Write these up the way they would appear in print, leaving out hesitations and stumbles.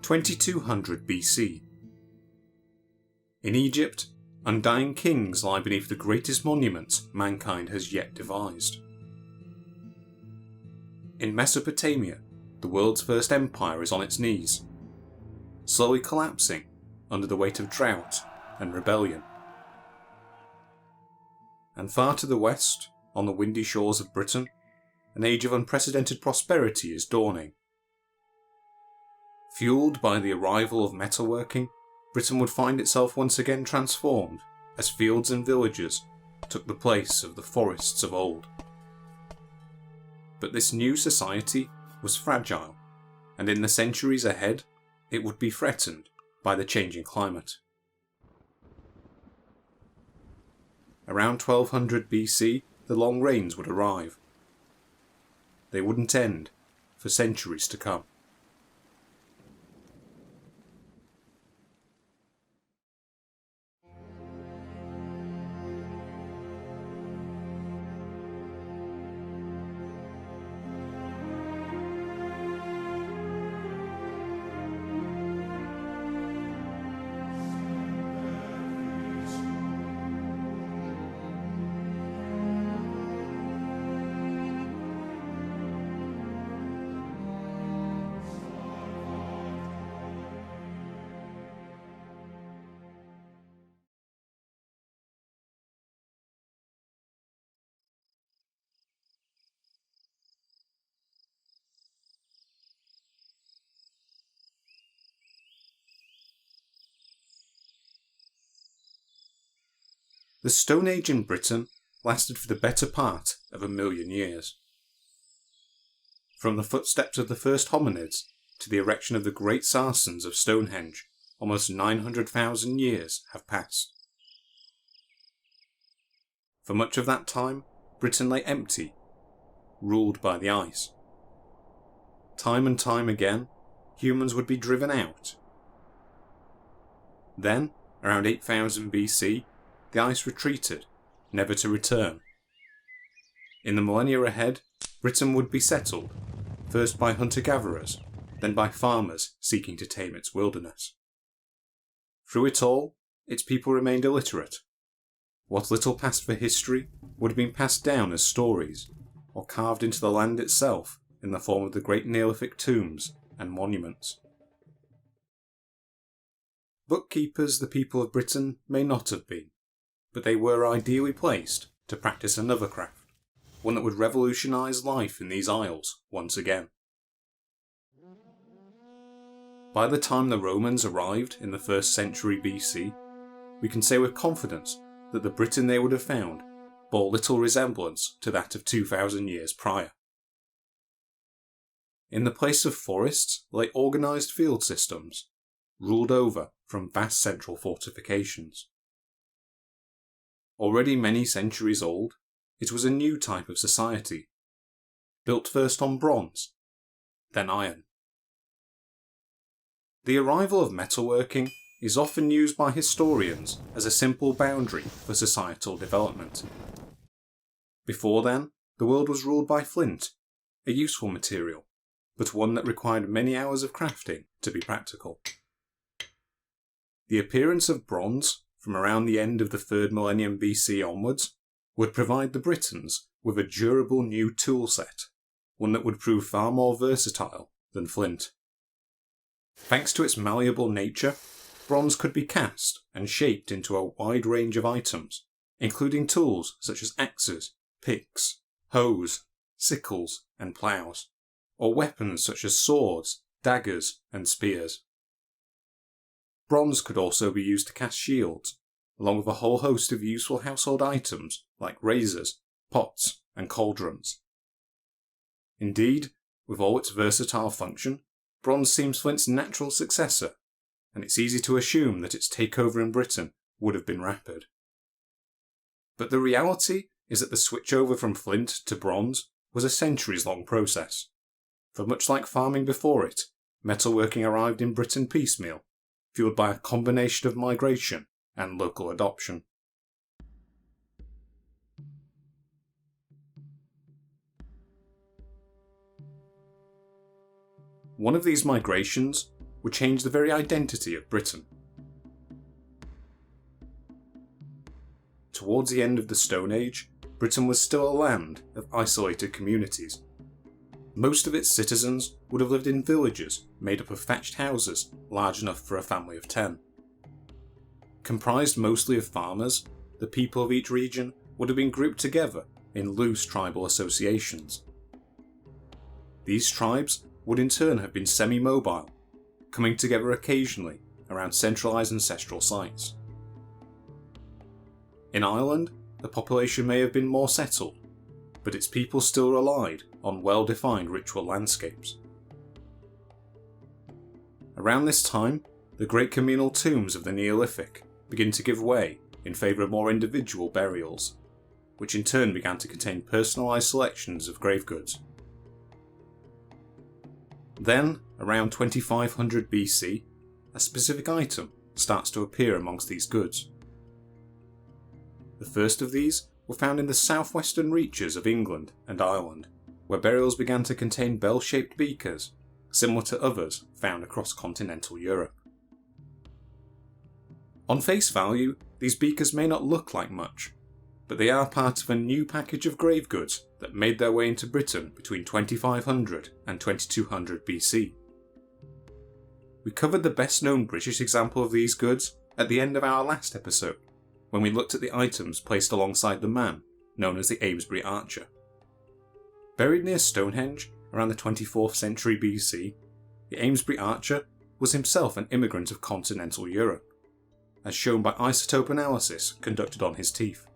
2200 BC. In Egypt, undying kings lie beneath the greatest monument mankind has yet devised. In Mesopotamia, the world's first empire is on its knees, slowly collapsing under the weight of drought and rebellion. And far to the west, on the windy shores of Britain, an age of unprecedented prosperity is dawning. Fueled by the arrival of metalworking, Britain would find itself once again transformed as fields and villages took the place of the forests of old. But this new society was fragile, and in the centuries ahead, it would be threatened by the changing climate. Around 1200 BC, the long rains would arrive. They wouldn't end for centuries to come. The Stone Age in Britain lasted for the better part of 1,000,000 years. From the footsteps of the first hominids to the erection of the great Sarsens of Stonehenge, almost 900,000 years have passed. For much of that time, Britain lay empty, ruled by the ice. Time and time again, humans would be driven out. Then, around 8000 BC, the ice retreated, never to return. In the millennia ahead, Britain would be settled, first by hunter-gatherers, then by farmers seeking to tame its wilderness. Through it all, its people remained illiterate. What little passed for history would have been passed down as stories, or carved into the land itself in the form of the great Neolithic tombs and monuments. Bookkeepers the people of Britain may not have been, but they were ideally placed to practice another craft, one that would revolutionise life in these isles once again. By the time the Romans arrived in the 1st century BC, we can say with confidence that the Britain they would have found bore little resemblance to that of 2000 years prior. In the place of forests lay organised field systems, ruled over from vast central fortifications. Already many centuries old, it was a new type of society, built first on bronze, then iron. The arrival of metalworking is often used by historians as a simple boundary for societal development. Before then, the world was ruled by flint, a useful material, but one that required many hours of crafting to be practical. The appearance of bronze, from around the end of the 3rd millennium BC onwards, would provide the Britons with a durable new tool set, one that would prove far more versatile than flint. Thanks to its malleable nature, bronze could be cast and shaped into a wide range of items, including tools such as axes, picks, hoes, sickles and ploughs, or weapons such as swords, daggers and spears. Bronze could also be used to cast shields, along with a whole host of useful household items like razors, pots, and cauldrons. Indeed, with all its versatile function, bronze seems flint's natural successor, and it's easy to assume that its takeover in Britain would have been rapid. But the reality is that the switchover from flint to bronze was a centuries-long process, for much like farming before it, metalworking arrived in Britain piecemeal, fueled by a combination of migration and local adoption. One of these migrations would change the very identity of Britain. Towards the end of the Stone Age, Britain was still a land of isolated communities. Most of its citizens would have lived in villages made up of thatched houses large enough for a family of 10. Comprised mostly of farmers, the people of each region would have been grouped together in loose tribal associations. These tribes would in turn have been semi-mobile, coming together occasionally around centralised ancestral sites. In Ireland, the population may have been more settled, but its people still relied on well-defined ritual landscapes. Around this time, the great communal tombs of the Neolithic begin to give way in favour of more individual burials, which in turn began to contain personalised selections of grave goods. Then, around 2500 BC, a specific item starts to appear amongst these goods. The first of these were found in the southwestern reaches of England and Ireland, where burials began to contain bell-shaped beakers, similar to others found across continental Europe. On face value, these beakers may not look like much, but they are part of a new package of grave goods that made their way into Britain between 2500 and 2200 BC. We covered the best known British example of these goods at the end of our last episode, when we looked at the items placed alongside the man known as the Amesbury Archer. Buried near Stonehenge around the 24th century BC, the Amesbury Archer was himself an immigrant of continental Europe, as shown by isotope analysis conducted on his teeth.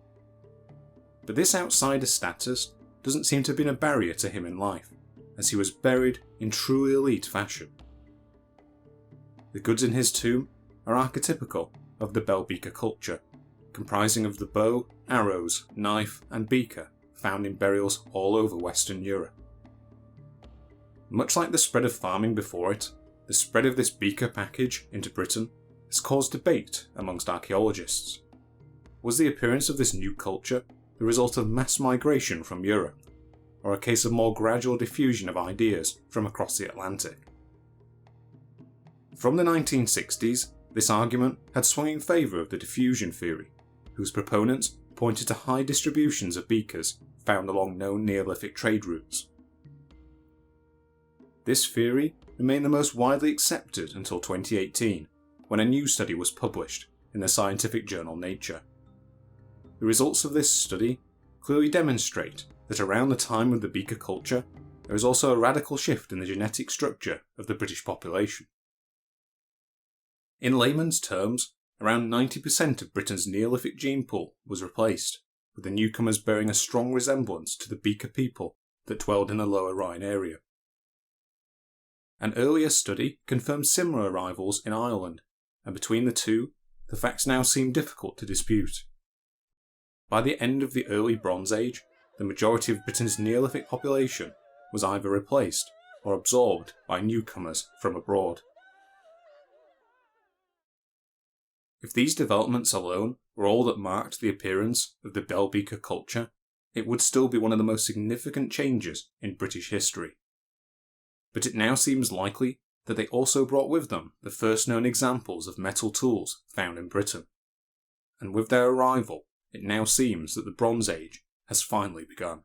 But this outsider status doesn't seem to have been a barrier to him in life, as he was buried in truly elite fashion. The goods in his tomb are archetypical of the bell beaker culture, comprising of the bow, arrows, knife and beaker found in burials all over Western Europe. Much like the spread of farming before it, the spread of this beaker package into Britain has caused debate amongst archaeologists. Was the appearance of this new culture the result of mass migration from Europe, or a case of more gradual diffusion of ideas from across the Atlantic? From the 1960s, this argument had swung in favour of the diffusion theory, whose proponents pointed to high distributions of beakers found along known Neolithic trade routes. This theory remained the most widely accepted until 2018, when a new study was published in the scientific journal Nature. The results of this study clearly demonstrate that around the time of the beaker culture, there was also a radical shift in the genetic structure of the British population. In layman's terms, around 90% of Britain's Neolithic gene pool was replaced, with the newcomers bearing a strong resemblance to the beaker people that dwelled in the lower Rhine area. An earlier study confirmed similar arrivals in Ireland, and between the two, the facts now seem difficult to dispute. By the end of the early Bronze Age, the majority of Britain's Neolithic population was either replaced or absorbed by newcomers from abroad. If these developments alone were all that marked the appearance of the bell beaker culture, it would still be one of the most significant changes in British history. But it now seems likely that they also brought with them the first known examples of metal tools found in Britain. And with their arrival, it now seems that the Bronze Age has finally begun.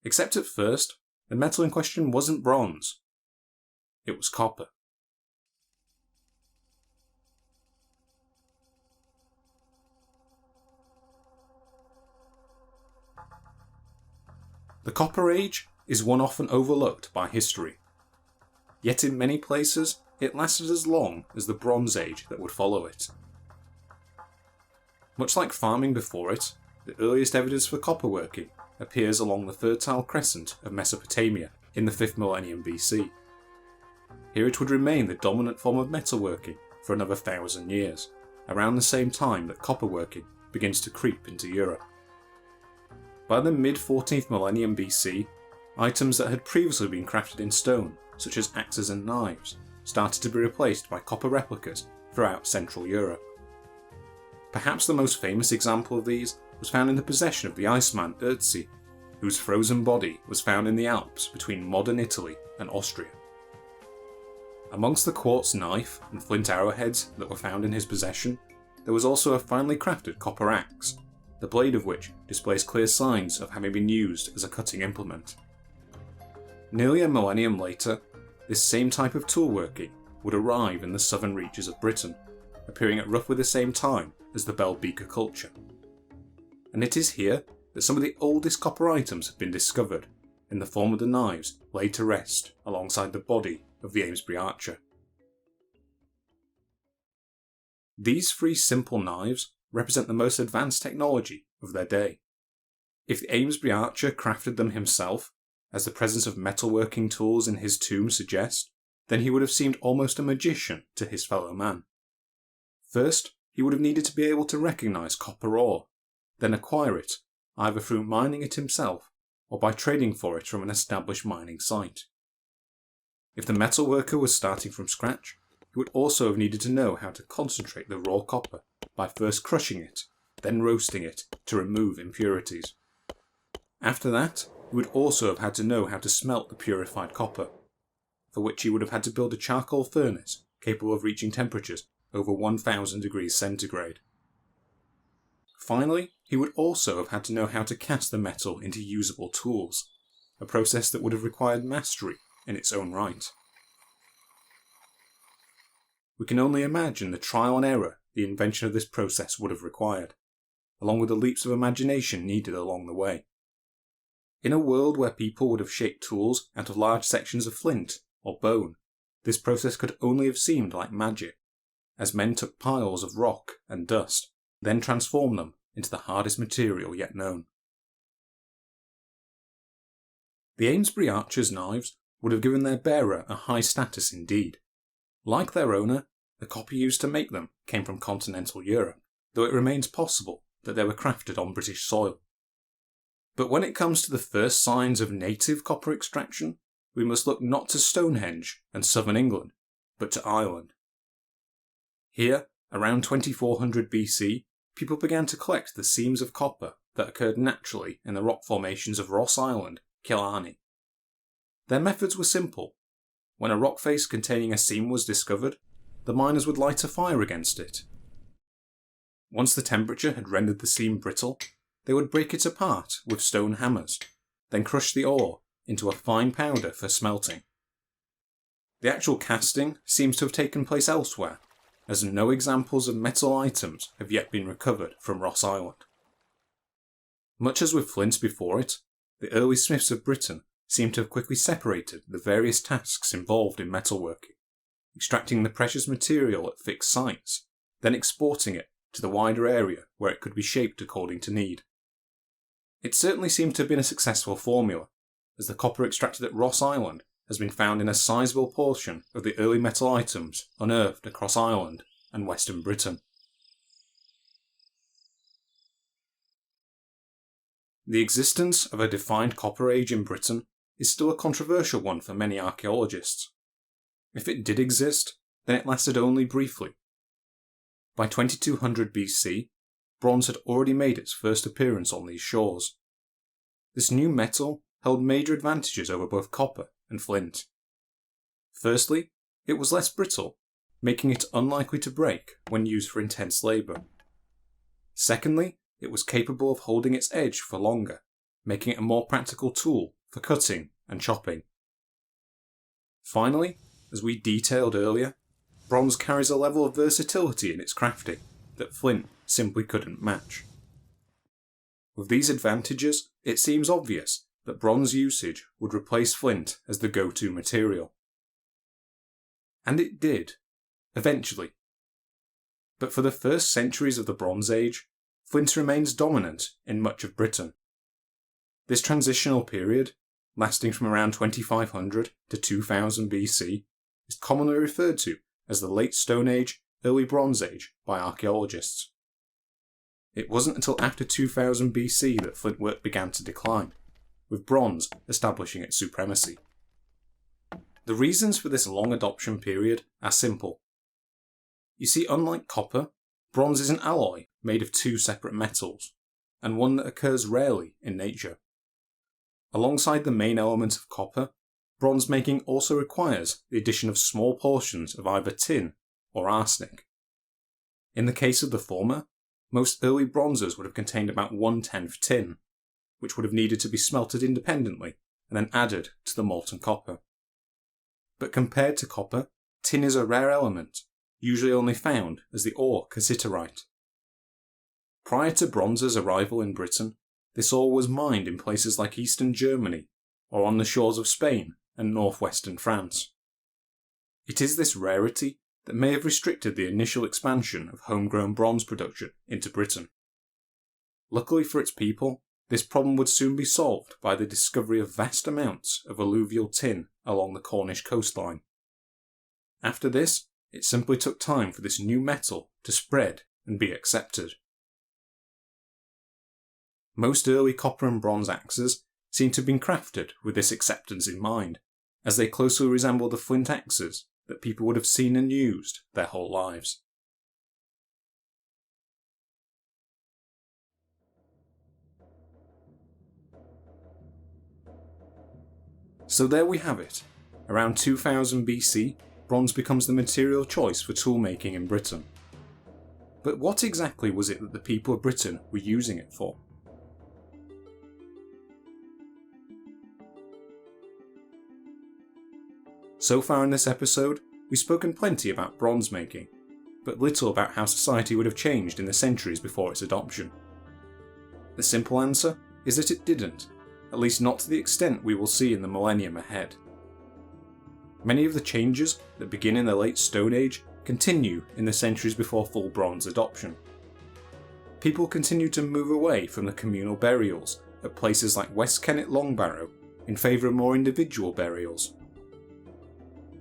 Except at first, the metal in question wasn't bronze. It was copper. The Copper Age is one often overlooked by history. Yet in many places, it lasted as long as the Bronze Age that would follow it. Much like farming before it, the earliest evidence for copperworking appears along the Fertile Crescent of Mesopotamia in the 5th millennium BC. Here it would remain the dominant form of metalworking for another 1,000 years, around the same time that copperworking begins to creep into Europe. By the mid-14th millennium BC, items that had previously been crafted in stone, such as axes and knives, started to be replaced by copper replicas throughout Central Europe. Perhaps the most famous example of these was found in the possession of the Iceman Ötzi, whose frozen body was found in the Alps between modern Italy and Austria. Amongst the quartz knife and flint arrowheads that were found in his possession, there was also a finely crafted copper axe, the blade of which displays clear signs of having been used as a cutting implement. Nearly a millennium later, this same type of toolworking would arrive in the southern reaches of Britain, appearing at roughly the same time as the Bell Beaker culture. And it is here that some of the oldest copper items have been discovered, in the form of the knives laid to rest alongside the body of the Amesbury Archer. These three simple knives represent the most advanced technology of their day. If the Amesbury Archer crafted them himself, as the presence of metalworking tools in his tomb suggests, then he would have seemed almost a magician to his fellow man. First, he would have needed to be able to recognise copper ore, then acquire it, either through mining it himself or by trading for it from an established mining site. If the metalworker was starting from scratch, he would also have needed to know how to concentrate the raw copper by first crushing it, then roasting it to remove impurities. After that, he would also have had to know how to smelt the purified copper, for which he would have had to build a charcoal furnace capable of reaching temperatures over 1000 degrees centigrade. Finally, he would also have had to know how to cast the metal into usable tools, a process that would have required mastery in its own right. We can only imagine the trial and error the invention of this process would have required, along with the leaps of imagination needed along the way. In a world where people would have shaped tools out of large sections of flint or bone, this process could only have seemed like magic, as men took piles of rock and dust, then transformed them into the hardest material yet known. The Amesbury Archer's knives would have given their bearer a high status indeed. Like their owner, the copper used to make them came from continental Europe, though it remains possible that they were crafted on British soil. But when it comes to the first signs of native copper extraction, we must look not to Stonehenge and southern England, but to Ireland. Here, around 2400 BC, people began to collect the seams of copper that occurred naturally in the rock formations of Ross Island, Killarney. Their methods were simple. When a rock face containing a seam was discovered, the miners would light a fire against it. Once the temperature had rendered the seam brittle, they would break it apart with stone hammers, then crush the ore into a fine powder for smelting. The actual casting seems to have taken place elsewhere, as no examples of metal items have yet been recovered from Ross Island. Much as with flints before it, the early smiths of Britain seem to have quickly separated the various tasks involved in metalworking, extracting the precious material at fixed sites, then exporting it to the wider area where it could be shaped according to need. It certainly seemed to have been a successful formula, as the copper extracted at Ross Island has been found in a sizable portion of the early metal items unearthed across Ireland and Western Britain. The existence of a defined Copper Age in Britain is still a controversial one for many archaeologists. If it did exist, then it lasted only briefly. By 2200 BC, bronze had already made its first appearance on these shores. This new metal held major advantages over both copper and flint. Firstly, it was less brittle, making it unlikely to break when used for intense labour. Secondly, it was capable of holding its edge for longer, making it a more practical tool for cutting and chopping. Finally, as we detailed earlier, bronze carries a level of versatility in its crafting that flint simply couldn't match. With these advantages, it seems obvious that bronze usage would replace flint as the go-to material. And it did, eventually. But for the first centuries of the Bronze Age, flint remains dominant in much of Britain. This transitional period, lasting from around 2500 to 2000 BC, is commonly referred to as the Late Stone Age, Early Bronze Age by archaeologists. It wasn't until after 2000 BC that flint work began to decline, with bronze establishing its supremacy. The reasons for this long adoption period are simple. You see, unlike copper, bronze is an alloy made of two separate metals, and one that occurs rarely in nature. Alongside the main element of copper, bronze making also requires the addition of small portions of either tin or arsenic. In the case of the former, most early bronzes would have contained about 1/10 tin, which would have needed to be smelted independently and then added to the molten copper. But compared to copper, tin is a rare element, usually only found as the ore cassiterite. Prior to bronze's arrival in Britain, this ore was mined in places like eastern Germany or on the shores of Spain and northwestern France. It is this rarity that may have restricted the initial expansion of homegrown bronze production into Britain. Luckily for its people, this problem would soon be solved by the discovery of vast amounts of alluvial tin along the Cornish coastline. After this, it simply took time for this new metal to spread and be accepted. Most early copper and bronze axes seem to have been crafted with this acceptance in mind, as they closely resemble the flint axes that people would have seen and used their whole lives. So there we have it. Around 2000 BC, bronze becomes the material choice for toolmaking in Britain. But what exactly was it that the people of Britain were using it for? So far in this episode, we've spoken plenty about bronze making, but little about how society would have changed in the centuries before its adoption. The simple answer is that it didn't, at least not to the extent we will see in the millennium ahead. Many of the changes that begin in the late Stone Age continue in the centuries before full bronze adoption. People continue to move away from the communal burials at places like West Kennet Longbarrow in favour of more individual burials.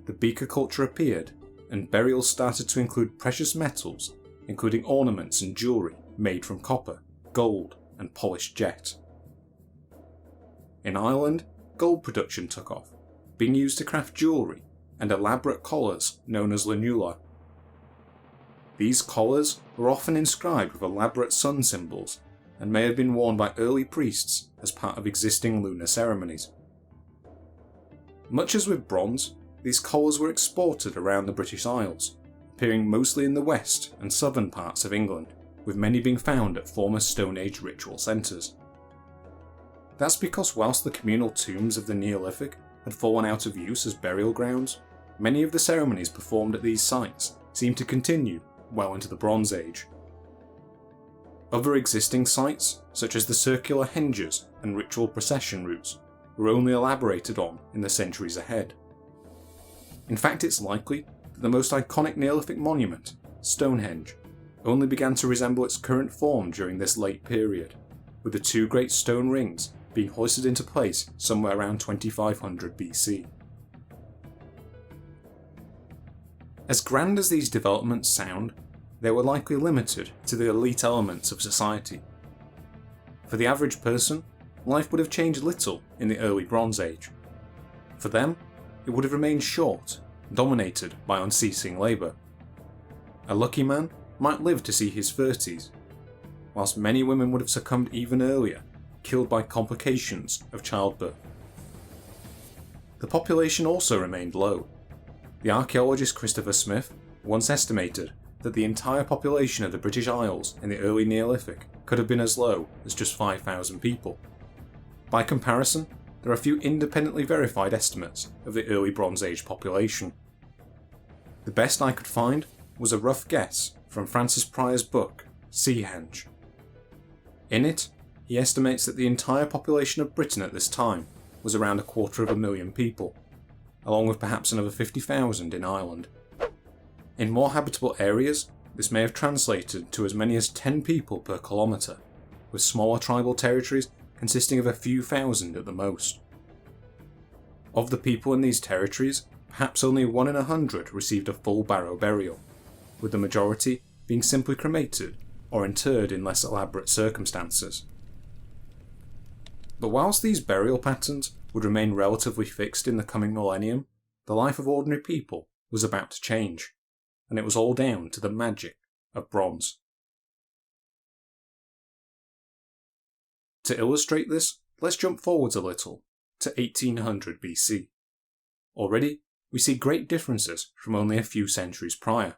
The Beaker culture appeared, and burials started to include precious metals, including ornaments and jewellery made from copper, gold, and polished jet. In Ireland, gold production took off, being used to craft jewellery and elaborate collars known as lunula. These collars were often inscribed with elaborate sun symbols and may have been worn by early priests as part of existing lunar ceremonies. Much as with bronze, these collars were exported around the British Isles, appearing mostly in the west and southern parts of England, with many being found at former Stone Age ritual centres. That's because whilst the communal tombs of the Neolithic had fallen out of use as burial grounds, many of the ceremonies performed at these sites seemed to continue well into the Bronze Age. Other existing sites, such as the circular henges and ritual procession routes, were only elaborated on in the centuries ahead. In fact, it's likely that the most iconic Neolithic monument, Stonehenge, only began to resemble its current form during this late period, with the two great stone rings being hoisted into place somewhere around 2500 BC. As grand as these developments sound, they were likely limited to the elite elements of society. For the average person, life would have changed little in the early Bronze Age. For them, it would have remained short, dominated by unceasing labour. A lucky man might live to see his 30s, whilst many women would have succumbed even earlier, killed by complications of childbirth. The population also remained low. The archaeologist Christopher Smith once estimated that the entire population of the British Isles in the early Neolithic could have been as low as just 5,000 people. By comparison, there are a few independently verified estimates of the early Bronze Age population. The best I could find was a rough guess from Francis Pryor's book, Seahenge. In it, he estimates that the entire population of Britain at this time was around 250,000 people, along with perhaps another 50,000 in Ireland. In more habitable areas, this may have translated to as many as 10 people per kilometre, with smaller tribal territories consisting of a few thousand at the most. Of the people in these territories, perhaps only 1 in 100 received a full barrow burial, with the majority being simply cremated or interred in less elaborate circumstances. But whilst these burial patterns would remain relatively fixed in the coming millennium, the life of ordinary people was about to change, and it was all down to the magic of bronze. To illustrate this, let's jump forwards a little, to 1800 BC. already we see great differences from only a few centuries prior.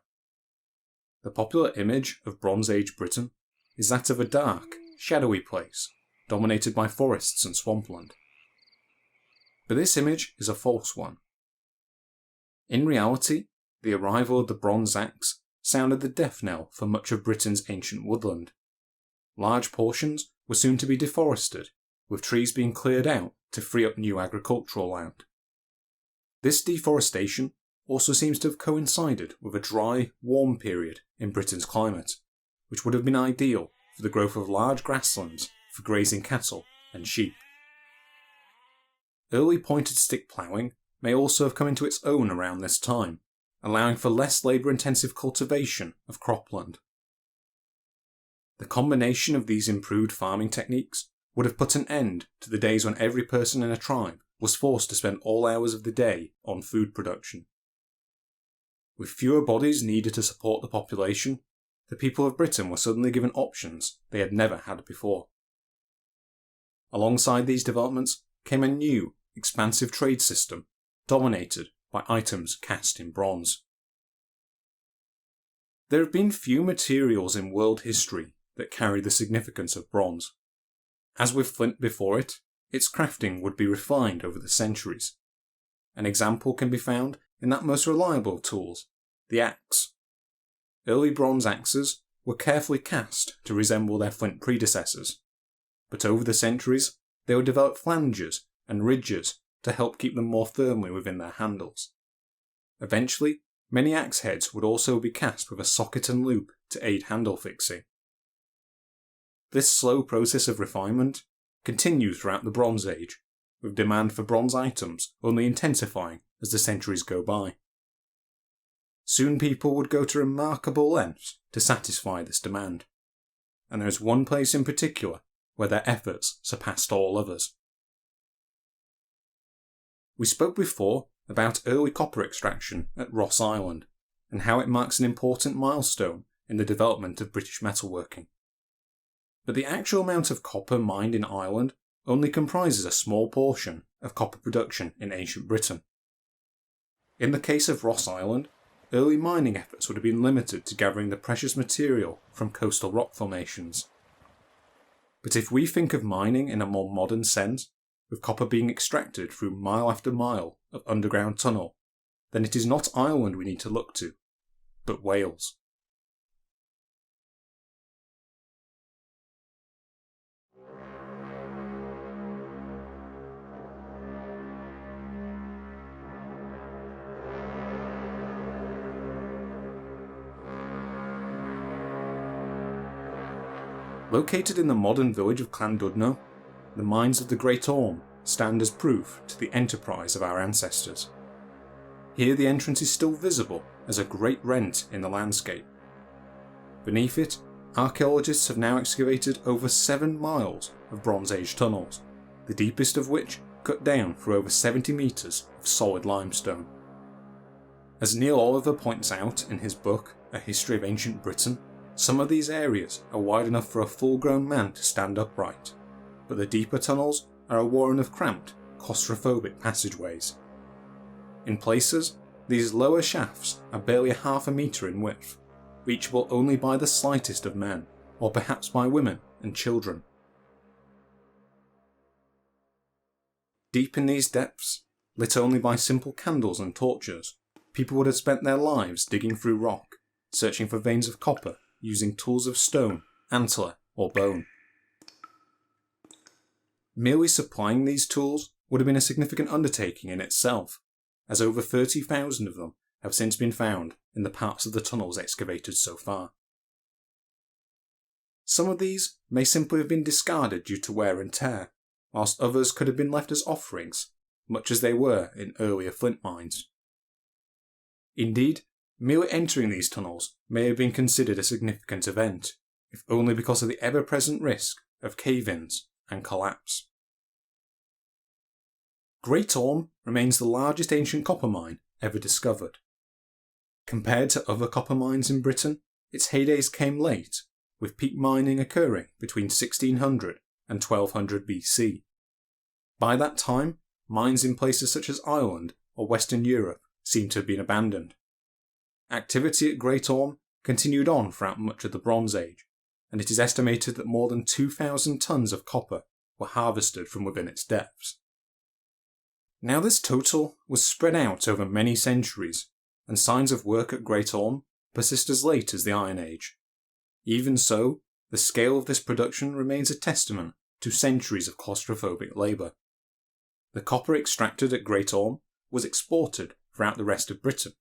The popular image of Bronze Age Britain is that of a dark, shadowy place, dominated by forests and swampland. But this image is a false one. In reality, the arrival of the bronze axe sounded the death knell for much of Britain's ancient woodland. Large portions were soon to be deforested, with trees being cleared out to free up new agricultural land. This deforestation also seems to have coincided with a dry, warm period in Britain's climate, which would have been ideal for the growth of large grasslands for grazing cattle and sheep. Early pointed stick ploughing may also have come into its own around this time, allowing for less labour-intensive cultivation of cropland. The combination of these improved farming techniques would have put an end to the days when every person in a tribe was forced to spend all hours of the day on food production. With fewer bodies needed to support the population, the people of Britain were suddenly given options they had never had before. Alongside these developments came a new, expansive trade system dominated by items cast in bronze. There have been few materials in world history that carry the significance of bronze. As with flint before it, its crafting would be refined over the centuries. An example can be found in that most reliable of tools, the axe. Early bronze axes were carefully cast to resemble their flint predecessors, but over the centuries they would develop flanges and ridges to help keep them more firmly within their handles. Eventually, many axe heads would also be cast with a socket and loop to aid handle fixing. This slow process of refinement continued throughout the Bronze Age, with demand for bronze items only intensifying as the centuries go by. Soon people would go to remarkable lengths to satisfy this demand, and there is one place in particular where their efforts surpassed all others. We spoke before about early copper extraction at Ross Island, and how it marks an important milestone in the development of British metalworking. But the actual amount of copper mined in Ireland only comprises a small portion of copper production in ancient Britain. In the case of Ross Island, early mining efforts would have been limited to gathering the precious material from coastal rock formations. But if we think of mining in a more modern sense, with copper being extracted through mile after mile of underground tunnel, then it is not Ireland we need to look to, but Wales. Located in the modern village of Llandudno, the mines of the Great Orme stand as proof to the enterprise of our ancestors. Here the entrance is still visible as a great rent in the landscape. Beneath it, archaeologists have now excavated over 7 miles of Bronze Age tunnels, the deepest of which cut down for over 70 metres of solid limestone. As Neil Oliver points out in his book A History of Ancient Britain, some of these areas are wide enough for a full-grown man to stand upright, but the deeper tunnels are a warren of cramped, claustrophobic passageways. In places, these lower shafts are barely half a metre in width, reachable only by the slightest of men, or perhaps by women and children. Deep in these depths, lit only by simple candles and torches, people would have spent their lives digging through rock, searching for veins of copper, using tools of stone, antler, or bone. Merely supplying these tools would have been a significant undertaking in itself, as over 30,000 of them have since been found in the parts of the tunnels excavated so far. Some of these may simply have been discarded due to wear and tear, whilst others could have been left as offerings, much as they were in earlier flint mines. Indeed, merely entering these tunnels may have been considered a significant event, if only because of the ever-present risk of cave-ins and collapse. Great Orme remains the largest ancient copper mine ever discovered. Compared to other copper mines in Britain, its heydays came late, with peak mining occurring between 1600 and 1200 BC. By that time, mines in places such as Ireland or Western Europe seem to have been abandoned. Activity at Great Orme continued on throughout much of the Bronze Age, and it is estimated that more than 2,000 tons of copper were harvested from within its depths. Now this total was spread out over many centuries, and signs of work at Great Orme persist as late as the Iron Age. Even so, the scale of this production remains a testament to centuries of claustrophobic labour. The copper extracted at Great Orme was exported throughout the rest of Britain,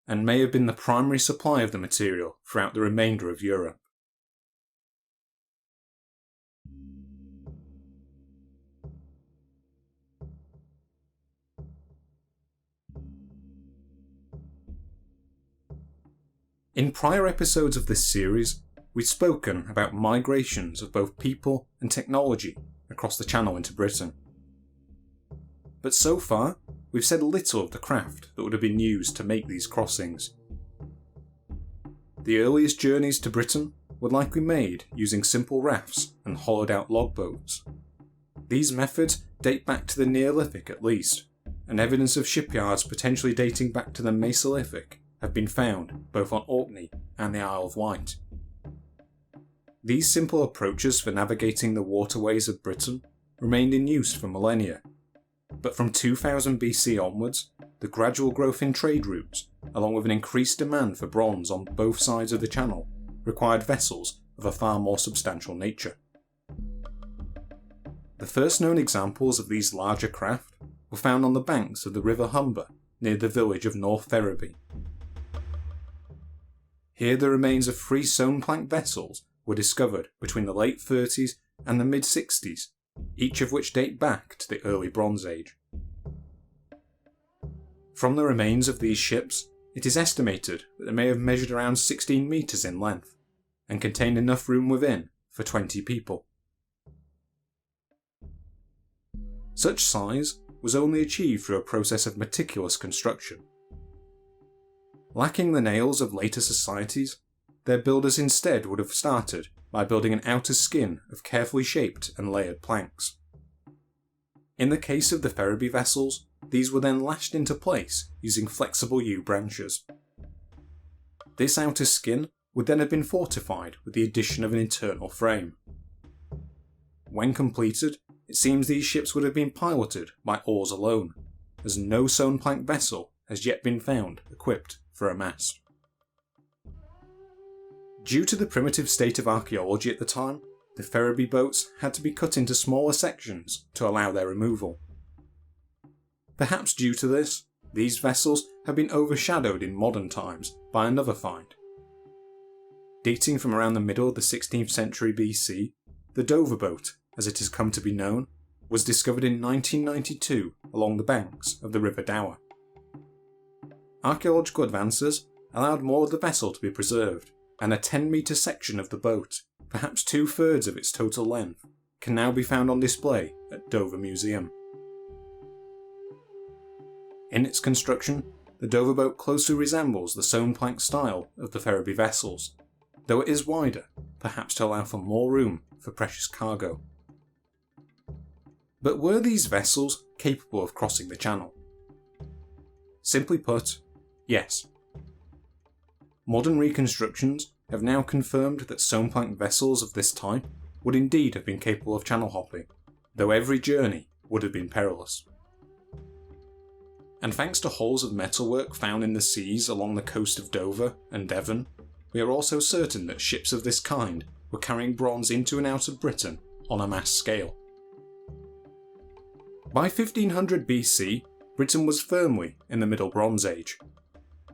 and may have been the primary supply of the material throughout the remainder of Europe. In prior episodes of this series, we've spoken about migrations of both people and technology across the Channel into Britain. But so far, we've said little of the craft that would have been used to make these crossings. The earliest journeys to Britain were likely made using simple rafts and hollowed out log boats. These methods date back to the Neolithic at least, and evidence of shipyards potentially dating back to the Mesolithic have been found both on Orkney and the Isle of Wight. These simple approaches for navigating the waterways of Britain remained in use for millennia, but from 2000 BC onwards, the gradual growth in trade routes, along with an increased demand for bronze on both sides of the Channel, required vessels of a far more substantial nature. The first known examples of these larger craft were found on the banks of the River Humber near the village of North Ferriby. Here the remains of 3 stone plank vessels were discovered between the late 30s and the mid 60s, each of which date back to the early Bronze Age. From the remains of these ships, it is estimated that they may have measured around 16 metres in length, and contained enough room within for 20 people. Such size was only achieved through a process of meticulous construction. Lacking the nails of later societies, their builders instead would have started by building an outer skin of carefully shaped and layered planks. In the case of the Ferriby vessels, these were then lashed into place using flexible yew branches. This outer skin would then have been fortified with the addition of an internal frame. When completed, it seems these ships would have been piloted by oars alone, as no stone plank vessel has yet been found equipped for a mast. Due to the primitive state of archaeology at the time, the Ferriby boats had to be cut into smaller sections to allow their removal. Perhaps due to this, these vessels have been overshadowed in modern times by another find. Dating from around the middle of the 16th century BC, the Dover boat, as it has come to be known, was discovered in 1992 along the banks of the River Dower. Archaeological advances allowed more of the vessel to be preserved, and a 10-metre section of the boat, perhaps 2/3 of its total length, can now be found on display at Dover Museum. In its construction, the Dover boat closely resembles the stone plank style of the Ferriby vessels, though it is wider, perhaps to allow for more room for precious cargo. But were these vessels capable of crossing the Channel? Simply put, yes. Modern reconstructions have now confirmed that stone plank vessels of this type would indeed have been capable of channel hopping, though every journey would have been perilous. And thanks to holes of metalwork found in the seas along the coast of Dover and Devon, we are also certain that ships of this kind were carrying bronze into and out of Britain on a mass scale. By 1500 BC, Britain was firmly in the Middle Bronze Age.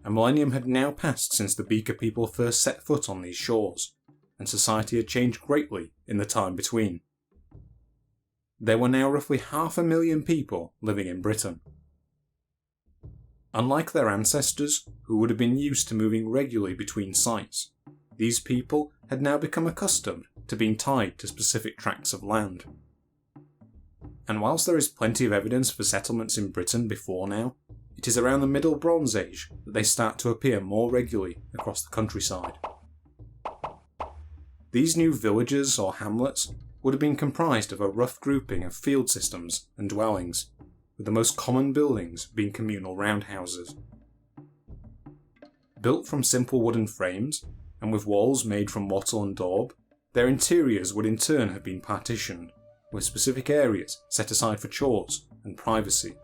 A millennium had now passed since the Beaker people first set foot on these shores, and society had changed greatly in the time between. There were now roughly 500,000 people living in Britain. Unlike their ancestors, who would have been used to moving regularly between sites, these people had now become accustomed to being tied to specific tracts of land. And whilst there is plenty of evidence for settlements in Britain before now, it is around the Middle Bronze Age that they start to appear more regularly across the countryside. These new villages or hamlets would have been comprised of a rough grouping of field systems and dwellings, with the most common buildings being communal roundhouses. Built from simple wooden frames, and with walls made from wattle and daub, their interiors would in turn have been partitioned, with specific areas set aside for chores and privacy.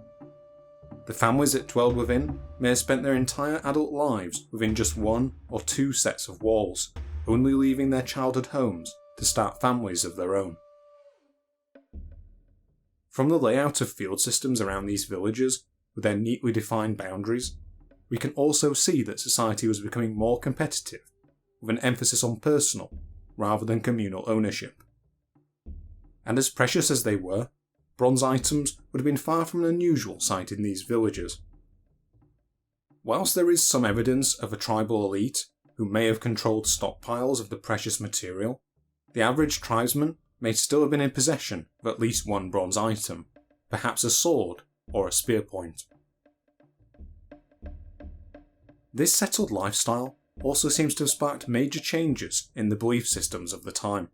The families that dwelled within may have spent their entire adult lives within just one or two sets of walls, only leaving their childhood homes to start families of their own. From the layout of field systems around these villages, with their neatly defined boundaries, we can also see that society was becoming more competitive, with an emphasis on personal rather than communal ownership. And as precious as they were, bronze items would have been far from an unusual sight in these villages. Whilst there is some evidence of a tribal elite who may have controlled stockpiles of the precious material, the average tribesman may still have been in possession of at least one bronze item, perhaps a sword or a spear point. This settled lifestyle also seems to have sparked major changes in the belief systems of the time.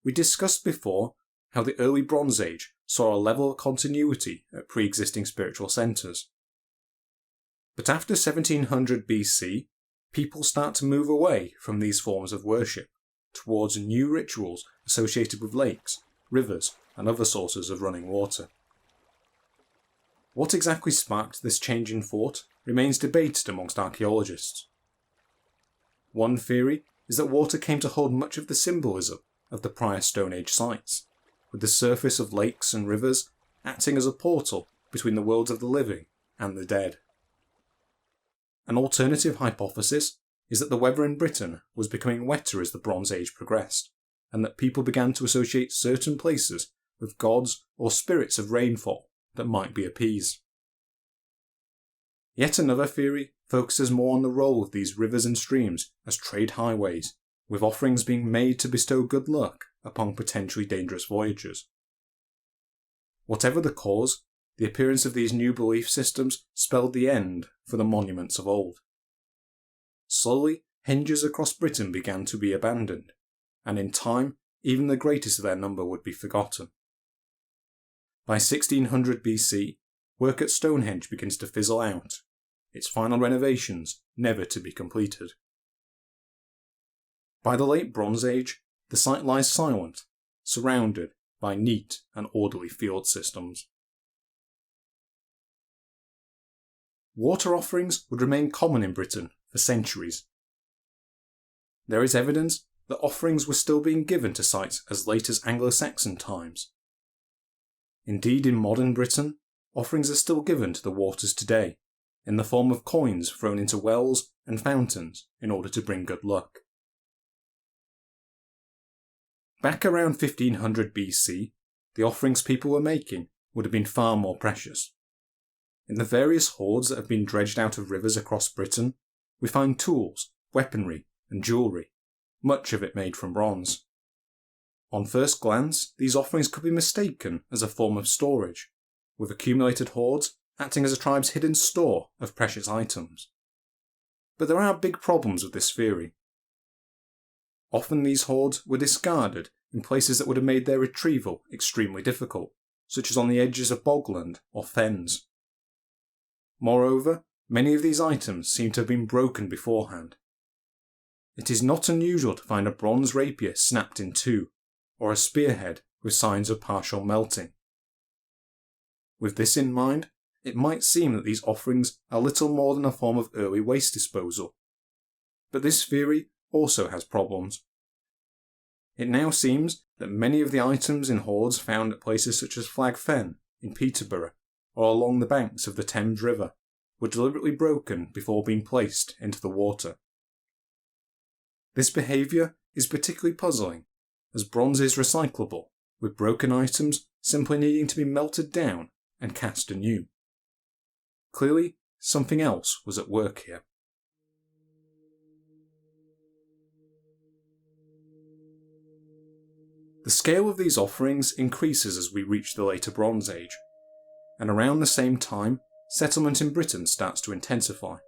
We discussed before how the early Bronze Age saw a level of continuity at pre-existing spiritual centres. But after 1700 BC, people start to move away from these forms of worship towards new rituals associated with lakes, rivers, and other sources of running water. What exactly sparked this change in thought remains debated amongst archaeologists. One theory is that water came to hold much of the symbolism of the prior Stone Age sites, with the surface of lakes and rivers acting as a portal between the worlds of the living and the dead. An alternative hypothesis is that the weather in Britain was becoming wetter as the Bronze Age progressed, and that people began to associate certain places with gods or spirits of rainfall that might be appeased. Yet another theory focuses more on the role of these rivers and streams as trade highways, with offerings being made to bestow good luck upon potentially dangerous voyagers. Whatever the cause, the appearance of these new belief systems spelled the end for the monuments of old. Slowly, henges across Britain began to be abandoned, and in time, even the greatest of their number would be forgotten. By 1600 BC, work at Stonehenge begins to fizzle out, its final renovations never to be completed. By the late Bronze Age, the site lies silent, surrounded by neat and orderly field systems. Water offerings would remain common in Britain for centuries. There is evidence that offerings were still being given to sites as late as Anglo-Saxon times. Indeed, in modern Britain, offerings are still given to the waters today, in the form of coins thrown into wells and fountains in order to bring good luck. Back around 1500 BC, the offerings people were making would have been far more precious. In the various hoards that have been dredged out of rivers across Britain, we find tools, weaponry, and jewellery, much of it made from bronze. On first glance, these offerings could be mistaken as a form of storage, with accumulated hoards acting as a tribe's hidden store of precious items. But there are big problems with this theory. Often these hoards were discarded in places that would have made their retrieval extremely difficult, such as on the edges of bogland or fens. Moreover, many of these items seem to have been broken beforehand. It is not unusual to find a bronze rapier snapped in two, or a spearhead with signs of partial melting. With this in mind, it might seem that these offerings are little more than a form of early waste disposal. But this theory also has problems. It now seems that many of the items in hoards found at places such as Flag Fen in Peterborough or along the banks of the Thames River were deliberately broken before being placed into the water. This behaviour is particularly puzzling, as bronze is recyclable, with broken items simply needing to be melted down and cast anew. Clearly, something else was at work here. The scale of these offerings increases as we reach the later Bronze Age, and around the same time, settlement in Britain starts to intensify.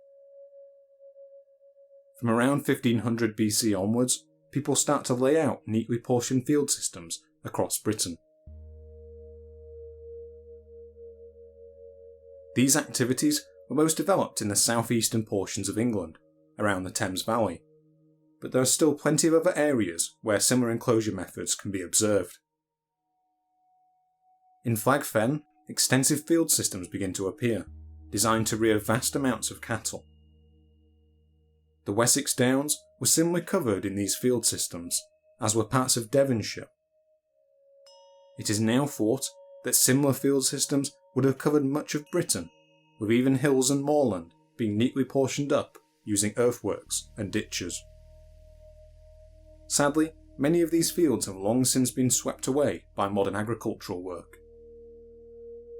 From around 1500 BC onwards, people start to lay out neatly portioned field systems across Britain. These activities were most developed in the southeastern portions of England, around the Thames Valley, but there are still plenty of other areas where similar enclosure methods can be observed. In Flag Fen, extensive field systems begin to appear, designed to rear vast amounts of cattle. The Wessex Downs were similarly covered in these field systems, as were parts of Devonshire. It is now thought that similar field systems would have covered much of Britain, with even hills and moorland being neatly portioned up using earthworks and ditches. Sadly, many of these fields have long since been swept away by modern agricultural work.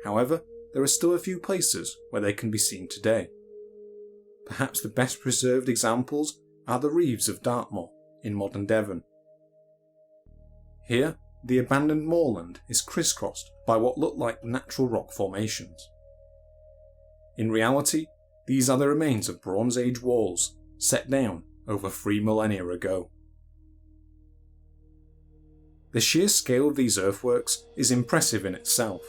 However, there are still a few places where they can be seen today. Perhaps the best preserved examples are the Reeves of Dartmoor in modern Devon. Here, the abandoned moorland is crisscrossed by what look like natural rock formations. In reality, these are the remains of Bronze Age walls set down over 3 millennia ago. The sheer scale of these earthworks is impressive in itself,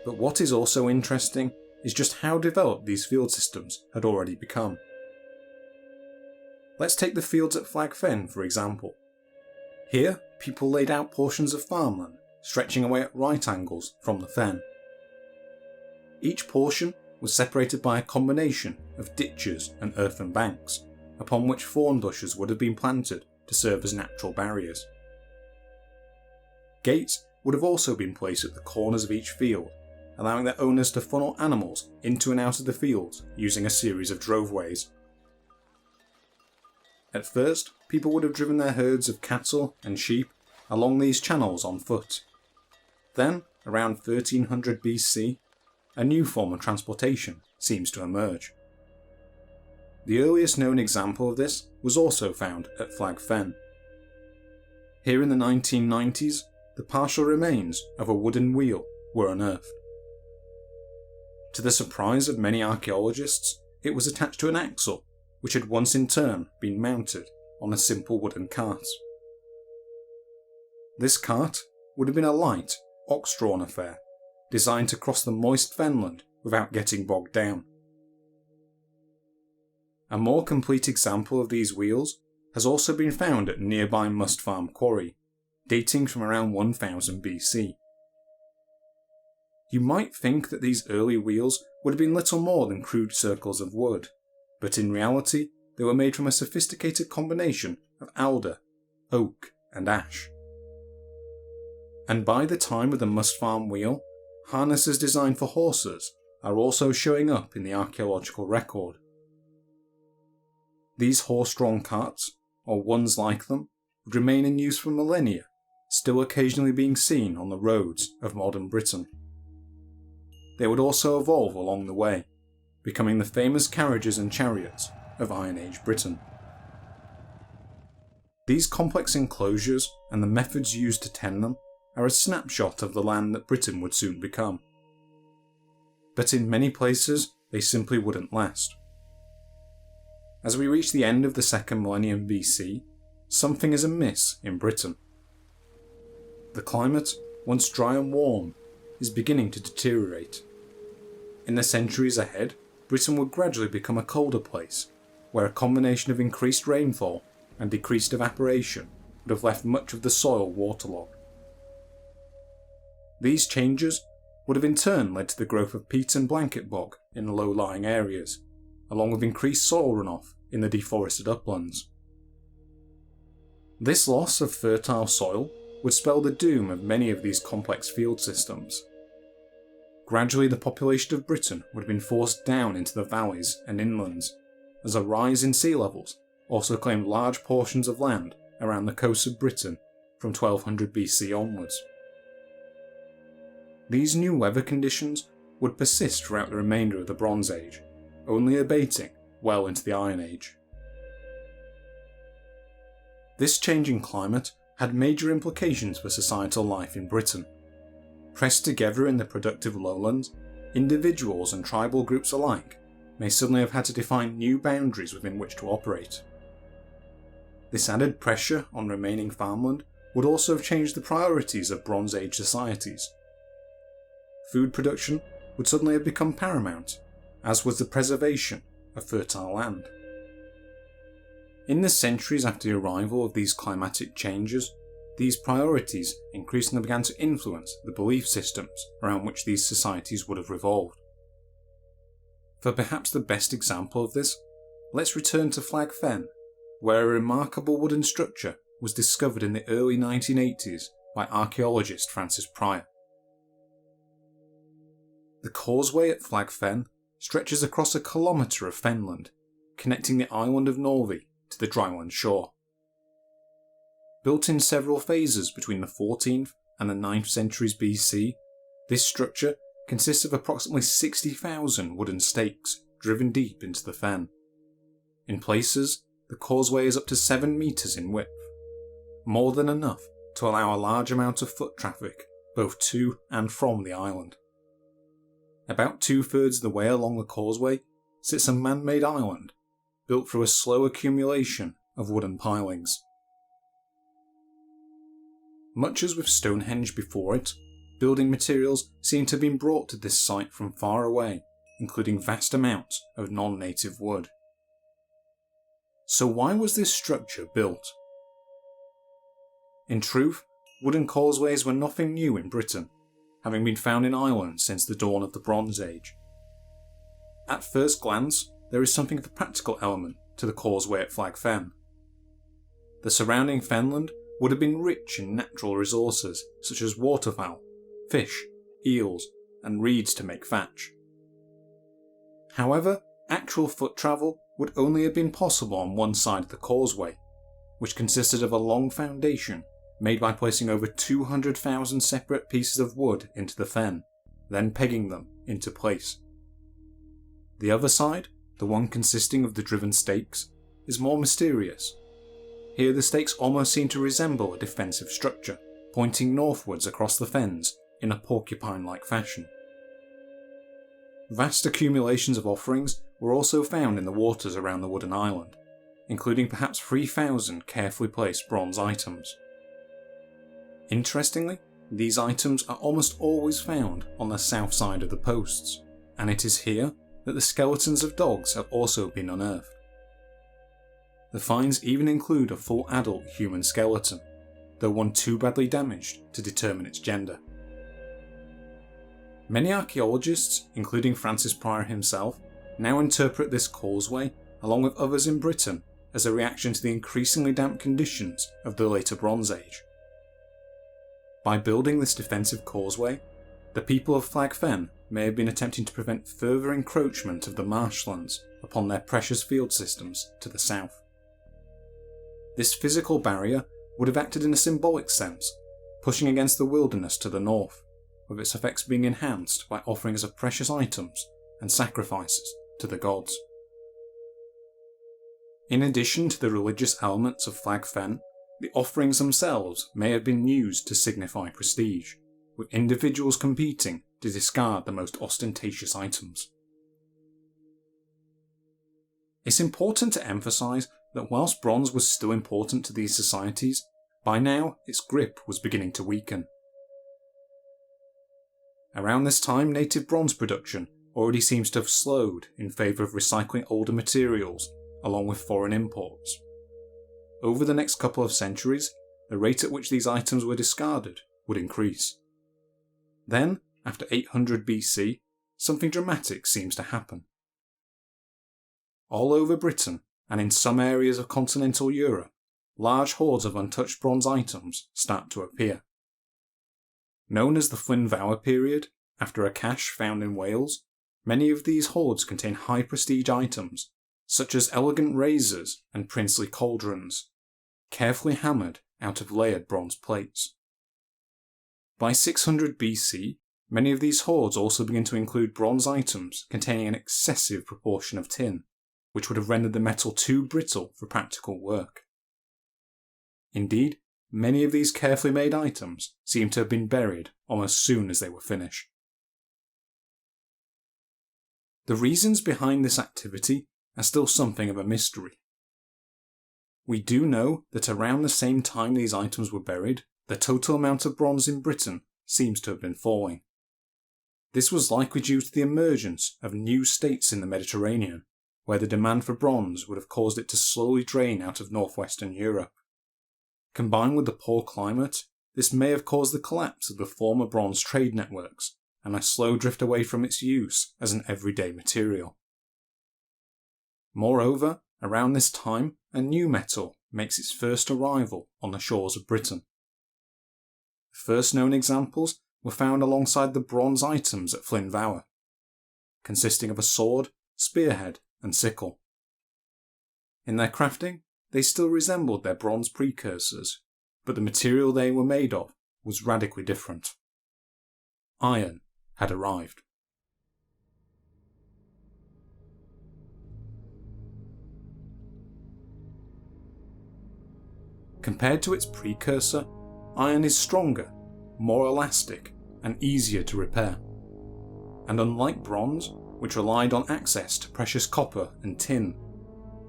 but what is also interesting is just how developed these field systems had already become. Let's take the fields at Flag Fen for example. Here, people laid out portions of farmland stretching away at right angles from the fen. Each portion was separated by a combination of ditches and earthen banks, upon which thorn bushes would have been planted to serve as natural barriers. Gates would have also been placed at the corners of each field, allowing their owners to funnel animals into and out of the fields using a series of droveways. At first, people would have driven their herds of cattle and sheep along these channels on foot. Then, around 1300 BC, a new form of transportation seems to emerge. The earliest known example of this was also found at Flag Fen. Here in the 1990s, the partial remains of a wooden wheel were unearthed. To the surprise of many archaeologists, it was attached to an axle, which had once in turn been mounted on a simple wooden cart. This cart would have been a light, ox-drawn affair, designed to cross the moist fenland without getting bogged down. A more complete example of these wheels has also been found at nearby Must Farm Quarry, dating from around 1000 BC. You might think that these early wheels would have been little more than crude circles of wood, but in reality they were made from a sophisticated combination of alder, oak and ash. And by the time of the Must Farm wheel, harnesses designed for horses are also showing up in the archaeological record. These horse-drawn carts, or ones like them, would remain in use for millennia, still occasionally being seen on the roads of modern Britain. They would also evolve along the way, becoming the famous carriages and chariots of Iron Age Britain. These complex enclosures and the methods used to tend them are a snapshot of the land that Britain would soon become. But in many places, they simply wouldn't last. As we reach the end of the 2nd millennium BC, something is amiss in Britain. The climate, once dry and warm, is beginning to deteriorate. In the centuries ahead, Britain would gradually become a colder place, where a combination of increased rainfall and decreased evaporation would have left much of the soil waterlogged. These changes would have in turn led to the growth of peat and blanket bog in the low-lying areas, along with increased soil runoff in the deforested uplands. This loss of fertile soil would spell the doom of many of these complex field systems. Gradually the population of Britain would have been forced down into the valleys and inlands, as a rise in sea levels also claimed large portions of land around the coasts of Britain from 1200 BC onwards. These new weather conditions would persist throughout the remainder of the Bronze Age, only abating well into the Iron Age. This changing climate had major implications for societal life in Britain. Pressed together in the productive lowlands, individuals and tribal groups alike may suddenly have had to define new boundaries within which to operate. This added pressure on remaining farmland would also have changed the priorities of Bronze Age societies. Food production would suddenly have become paramount, as was the preservation of fertile land. In the centuries after the arrival of these climatic changes, these priorities increasingly began to influence the belief systems around which these societies would have revolved. For perhaps the best example of this, let's return to Flag Fen, where a remarkable wooden structure was discovered in the early 1980s by archaeologist Francis Pryor. The causeway at Flag Fen stretches across a kilometre of fenland, connecting the island of Norvey to the dryland shore. Built in several phases between the 14th and the 9th centuries BC, this structure consists of approximately 60,000 wooden stakes driven deep into the fen. In places, the causeway is up to 7 metres in width, more than enough to allow a large amount of foot traffic both to and from the island. About 2/3 of the way along the causeway sits a man-made island, built through a slow accumulation of wooden pilings. Much as with Stonehenge before it, building materials seem to have been brought to this site from far away, including vast amounts of non-native wood. So why was this structure built? In truth, wooden causeways were nothing new in Britain, having been found in Ireland since the dawn of the Bronze Age. At first glance, there is something of a practical element to the causeway at Flag Fen. The surrounding fenland would have been rich in natural resources such as waterfowl, fish, eels, and reeds to make thatch. However, actual foot travel would only have been possible on one side of the causeway, which consisted of a long foundation made by placing over 200,000 separate pieces of wood into the fen, then pegging them into place. The other side, the one consisting of the driven stakes, is more mysterious. Here the stakes almost seem to resemble a defensive structure, pointing northwards across the fens in a porcupine-like fashion. Vast accumulations of offerings were also found in the waters around the wooden island, including perhaps 3,000 carefully placed bronze items. Interestingly, these items are almost always found on the south side of the posts, and it is here that the skeletons of dogs have also been unearthed. The finds even include a full adult human skeleton, though one too badly damaged to determine its gender. Many archaeologists, including Francis Pryor himself, now interpret this causeway, along with others in Britain, as a reaction to the increasingly damp conditions of the later Bronze Age. By building this defensive causeway, the people of Flag Fen may have been attempting to prevent further encroachment of the marshlands upon their precious field systems to the south. This physical barrier would have acted in a symbolic sense, pushing against the wilderness to the north, with its effects being enhanced by offerings of precious items and sacrifices to the gods. In addition to the religious elements of Flag Fen, the offerings themselves may have been used to signify prestige, with individuals competing to discard the most ostentatious items. It's important to emphasise that whilst bronze was still important to these societies, by now its grip was beginning to weaken. Around this time, native bronze production already seems to have slowed in favour of recycling older materials along with foreign imports. Over the next couple of centuries, the rate at which these items were discarded would increase. Then, after 800 BC, something dramatic seems to happen. All over Britain, and in some areas of continental Europe, large hoards of untouched bronze items start to appear. Known as the Flynn Valor period, after a cache found in Wales, many of these hoards contain high prestige items, such as elegant razors and princely cauldrons, carefully hammered out of layered bronze plates. By 600 BC, many of these hoards also begin to include bronze items containing an excessive proportion of tin, which would have rendered the metal too brittle for practical work. Indeed, many of these carefully made items seem to have been buried almost soon as they were finished. The reasons behind this activity are still something of a mystery. We do know that around the same time these items were buried, the total amount of bronze in Britain seems to have been falling. This was likely due to the emergence of new states in the Mediterranean, where the demand for bronze would have caused it to slowly drain out of northwestern Europe. Combined with the poor climate, this may have caused the collapse of the former bronze trade networks and a slow drift away from its use as an everyday material. Moreover, around this time, a new metal makes its first arrival on the shores of Britain. The first known examples were found alongside the bronze items at Flynn Valor, consisting of a sword, spearhead, and sickle. In their crafting, they still resembled their bronze precursors, but the material they were made of was radically different. Iron had arrived. Compared to its precursor, iron is stronger, more elastic, and easier to repair. And unlike bronze, which relied on access to precious copper and tin,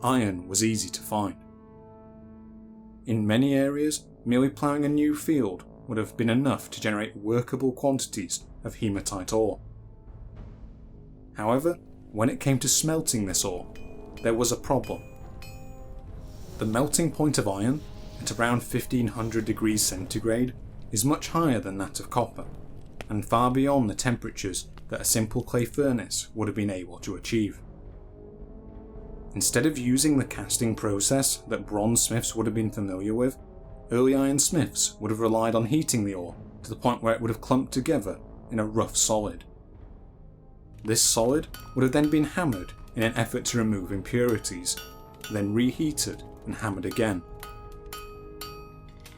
iron was easy to find. In many areas, merely ploughing a new field would have been enough to generate workable quantities of hematite ore. However, when it came to smelting this ore, there was a problem. The melting point of iron, at around 1500 degrees centigrade, is much higher than that of copper, and far beyond the temperatures that a simple clay furnace would have been able to achieve. Instead of using the casting process that bronze smiths would have been familiar with, early iron smiths would have relied on heating the ore to the point where it would have clumped together in a rough solid. This solid would have then been hammered in an effort to remove impurities, then reheated and hammered again.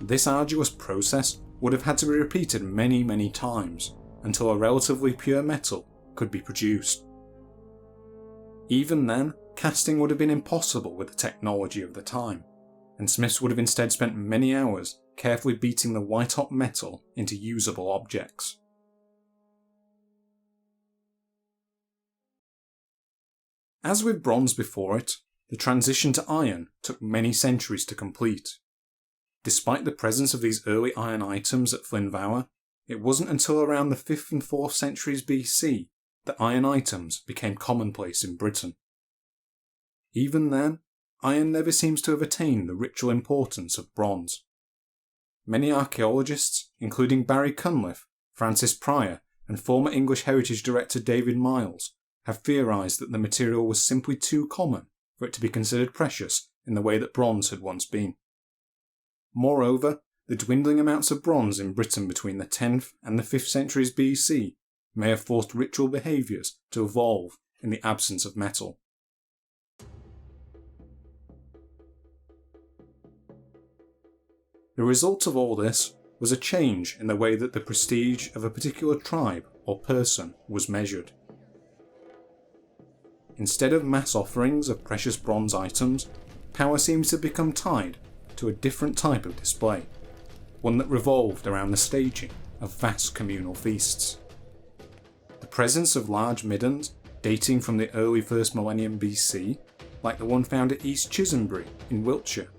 This arduous process would have had to be repeated many times until a relatively pure metal could be produced. Even then, casting would have been impossible with the technology of the time, and smiths would have instead spent many hours carefully beating the white-hot metal into usable objects. As with bronze before it, the transition to iron took many centuries to complete. Despite the presence of these early iron items at Flynn Valor, it wasn't until around the 5th and 4th centuries BC that iron items became commonplace in Britain. Even then, iron never seems to have attained the ritual importance of bronze. Many archaeologists, including Barry Cunliffe, Francis Pryor, and former English Heritage Director David Miles, have theorised that the material was simply too common for it to be considered precious in the way that bronze had once been. Moreover, the dwindling amounts of bronze in Britain between the 10th and the 5th centuries BC may have forced ritual behaviours to evolve in the absence of metal. The result of all this was a change in the way that the prestige of a particular tribe or person was measured. Instead of mass offerings of precious bronze items, power seems to become tied to a different type of display, one that revolved around the staging of vast communal feasts. The presence of large middens dating from the early 1st millennium BC, like the one found at East Chisholmbury in Wiltshire,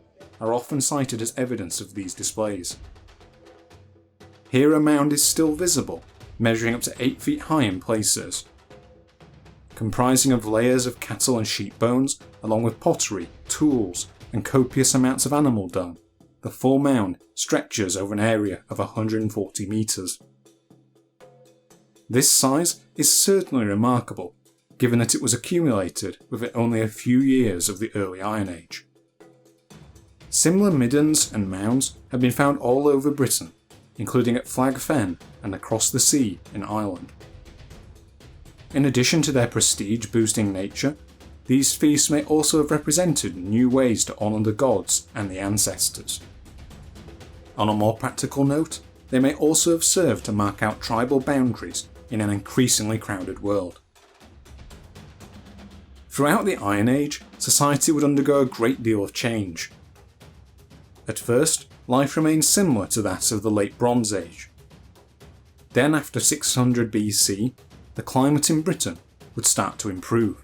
are often cited as evidence of these displays. Here a mound is still visible, measuring up to 8 feet high in places. Comprising of layers of cattle and sheep bones, along with pottery, tools, and copious amounts of animal dung, the full mound stretches over an area of 140 metres. This size is certainly remarkable, given that it was accumulated within only a few years of the early Iron Age. Similar middens and mounds have been found all over Britain, including at Flag Fen and across the sea in Ireland. In addition to their prestige-boosting nature, these feasts may also have represented new ways to honour the gods and the ancestors. On a more practical note, they may also have served to mark out tribal boundaries in an increasingly crowded world. Throughout the Iron Age, society would undergo a great deal of change. At first, life remained similar to that of the Late Bronze Age. Then after 600 BC, the climate in Britain would start to improve.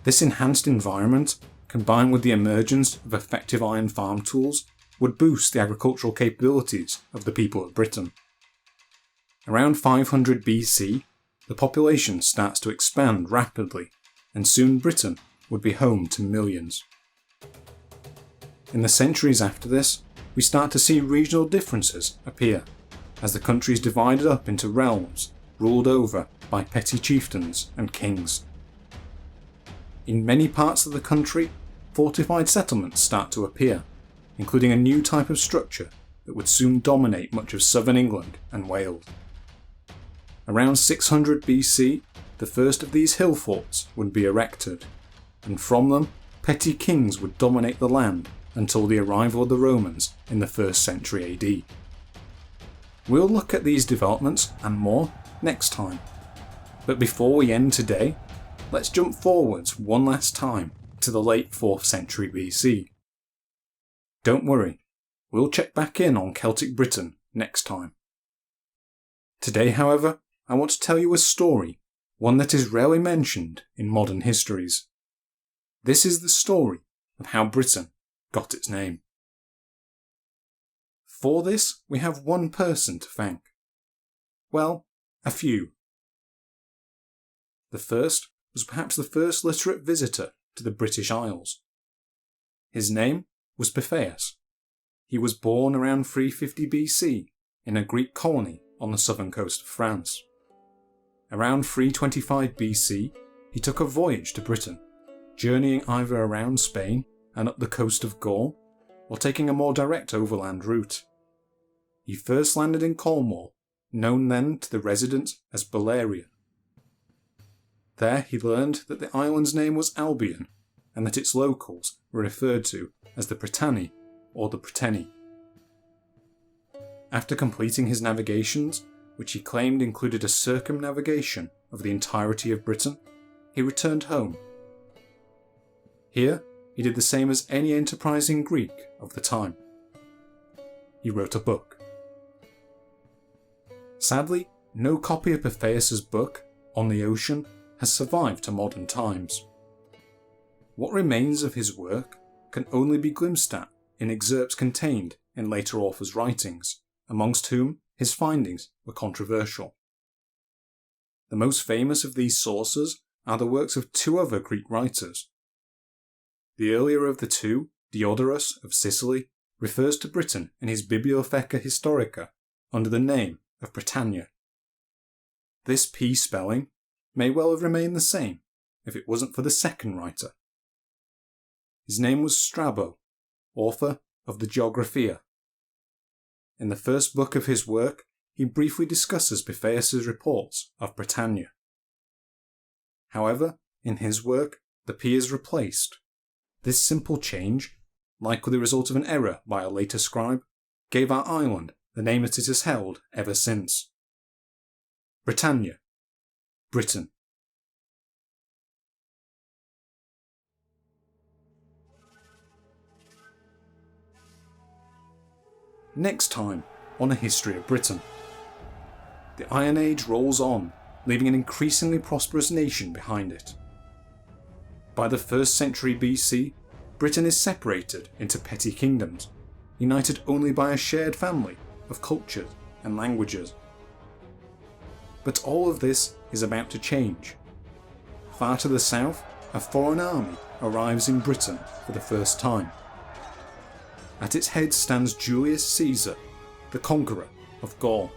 This enhanced environment, combined with the emergence of effective iron farm tools, would boost the agricultural capabilities of the people of Britain. Around 500 BC, the population starts to expand rapidly, and soon Britain would be home to millions. In the centuries after this, we start to see regional differences appear, as the country is divided up into realms ruled over by petty chieftains and kings. In many parts of the country, fortified settlements start to appear, including a new type of structure that would soon dominate much of southern England and Wales. Around 600 BC, the first of these hill forts would be erected, and from them, petty kings would dominate the land until the arrival of the Romans in the 1st century AD. We'll look at these developments and more next time. But before we end today, let's jump forwards one last time to the late 4th century BC. Don't worry, we'll check back in on Celtic Britain next time. Today, however, I want to tell you a story, one that is rarely mentioned in modern histories. This is the story of how Britain got its name. For this, we have one person to thank. Well, a few. The first was perhaps the first literate visitor to the British Isles. His name was Pythias. He was born around 350 BC in a Greek colony on the southern coast of France. Around 325 BC, he took a voyage to Britain, journeying either around Spain and up the coast of Gaul, or taking a more direct overland route. He first landed in Cornwall, known then to the residents as Balearia. There he learned that the island's name was Albion, and that its locals were referred to as the Britanni or the Britanni. After completing his navigations, which he claimed included a circumnavigation of the entirety of Britain, he returned home. Here, he did the same as any enterprising Greek of the time. He wrote a book. Sadly, no copy of Pythias's book, On the Ocean, has survived to modern times. What remains of his work can only be glimpsed at in excerpts contained in later authors' writings, amongst whom his findings were controversial. The most famous of these sources are the works of two other Greek writers. The earlier of the two, Diodorus of Sicily, refers to Britain in his Bibliotheca Historica under the name of Britannia. This P spelling may well have remained the same if it wasn't for the second writer. His name was Strabo, author of the Geographia. In the first book of his work, he briefly discusses Pythias's reports of Britannia. However, in his work, the P is replaced. This simple change, likely the result of an error by a later scribe, gave our island the name that it has held ever since. Britannia, Britain. Next time on A History of Britain. The Iron Age rolls on, leaving an increasingly prosperous nation behind it. By the 1st century BC, Britain is separated into petty kingdoms, united only by a shared family of cultures and languages. But all of this is about to change. Far to the south, a foreign army arrives in Britain for the first time. At its head stands Julius Caesar, the conqueror of Gaul.